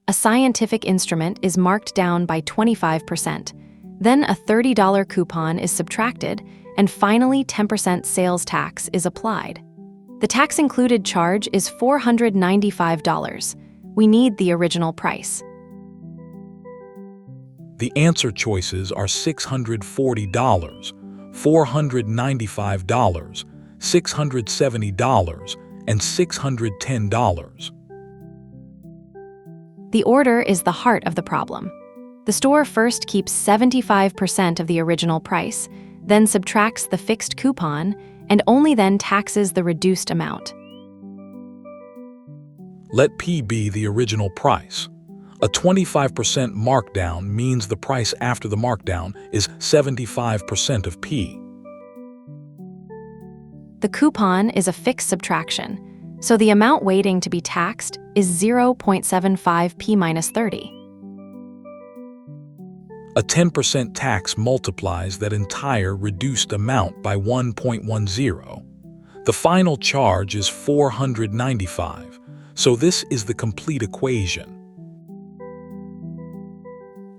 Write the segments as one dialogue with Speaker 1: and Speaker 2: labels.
Speaker 1: a scientific instrument is marked down by 25%. Then a $30 coupon is subtracted, and finally 10% sales tax is applied. The tax-included charge is $495. We need the original price.
Speaker 2: The answer choices are $640, $495, $670, and $610.
Speaker 1: The order is the heart of the problem. The store first keeps 75% of the original price, then subtracts the fixed coupon, and only then taxes the reduced amount.
Speaker 2: Let P be the original price. A 25% markdown means the price after the markdown is 75% of P.
Speaker 1: The coupon is a fixed subtraction, so the amount waiting to be taxed is 0.75 P minus 30.
Speaker 2: A 10% tax multiplies that entire reduced amount by 1.10. The final charge is $495, so this is the complete equation.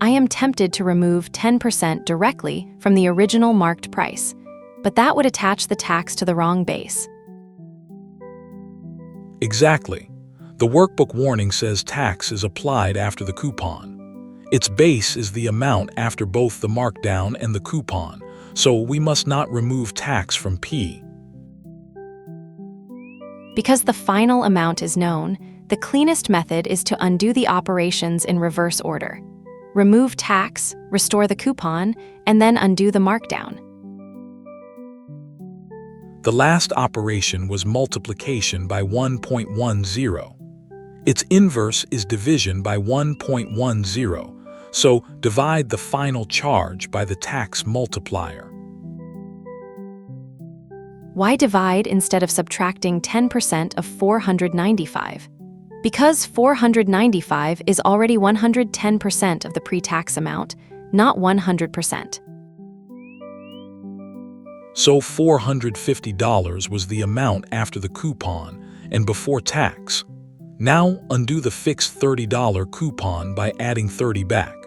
Speaker 1: I am tempted to remove 10% directly from the original marked price, but that would attach the tax to the wrong base.
Speaker 2: Exactly. The workbook warning says tax is applied after the coupon. Its base is the amount after both the markdown and the coupon, so we must not remove tax from P.
Speaker 1: Because the final amount is known, the cleanest method is to undo the operations in reverse order. Remove tax, restore the coupon, and then undo the markdown.
Speaker 2: The last operation was multiplication by 1.10. Its inverse is division by 1.10, so divide the final charge by the tax multiplier.
Speaker 1: Why divide instead of subtracting 10% of 495? Because 495 is already 110% of the pre-tax amount, not 100%.
Speaker 2: So $450 was the amount after the coupon and before tax. Now undo the fixed $30 coupon by adding 30 back.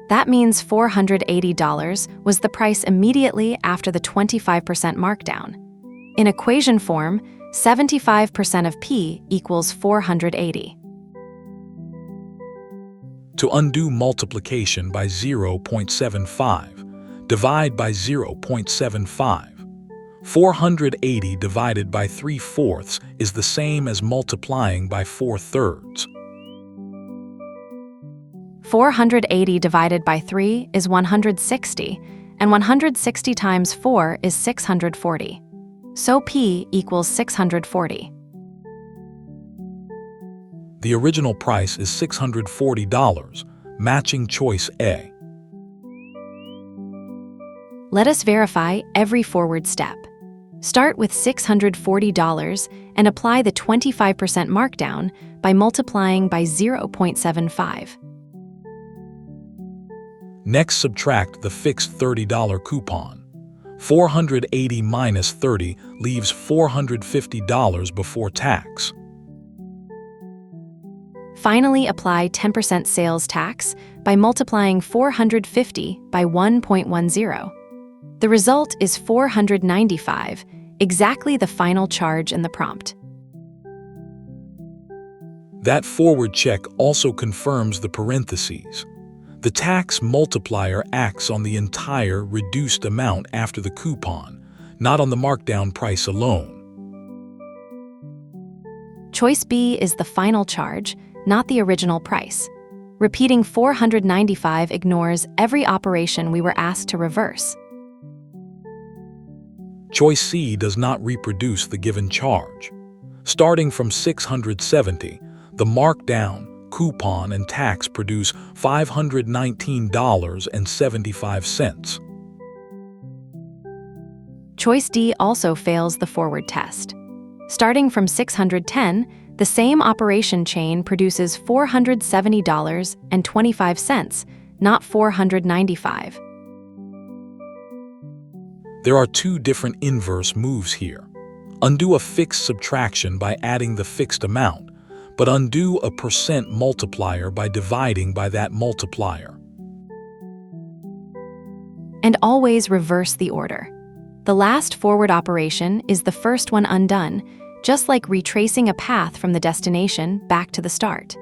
Speaker 1: That means $480 was the price immediately after the 25% markdown. In equation form, 75% of P equals 480.
Speaker 2: To undo multiplication by 0.75, divide by 0.75. 480 divided by 3/4 is the same as multiplying by 4/3.
Speaker 1: 480 divided by 3 is 160, and 160 times 4 is 640. So P equals 640.
Speaker 2: The original price is $640, matching choice A.
Speaker 1: Let us verify every forward step. Start with $640 and apply the 25% markdown by multiplying by 0.75.
Speaker 2: Next, subtract the fixed $30 coupon. 480 minus 30 leaves $450 before tax.
Speaker 1: Finally, apply 10% sales tax by multiplying 450 by 1.10. The result is $495, exactly the final charge in the prompt.
Speaker 2: That forward check also confirms the parentheses. The tax multiplier acts on the entire reduced amount after the coupon, not on the markdown price alone.
Speaker 1: Choice B is the final charge, not the original price. Repeating 495 ignores every operation we were asked to reverse.
Speaker 2: Choice C does not reproduce the given charge. Starting from 670, the markdown, coupon, and tax produce $519.75.
Speaker 1: Choice D also fails the forward test. Starting from 610, the same operation chain produces $470.25, not $495.
Speaker 2: There are two different inverse moves here. Undo a fixed subtraction by adding the fixed amount, but undo a percent multiplier by dividing by that multiplier.
Speaker 1: And always reverse the order. The last forward operation is the first one undone, just like retracing a path from the destination back to the start.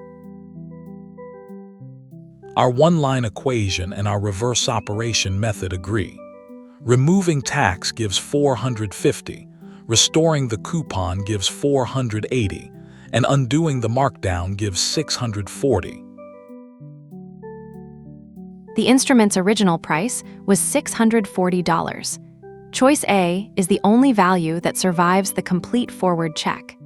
Speaker 2: Our one-line equation and our reverse operation method agree. Removing tax gives 450, restoring the coupon gives 480, and undoing the markdown gives 640.
Speaker 1: The instrument's original price was $640. Choice A is the only value that survives the complete forward check.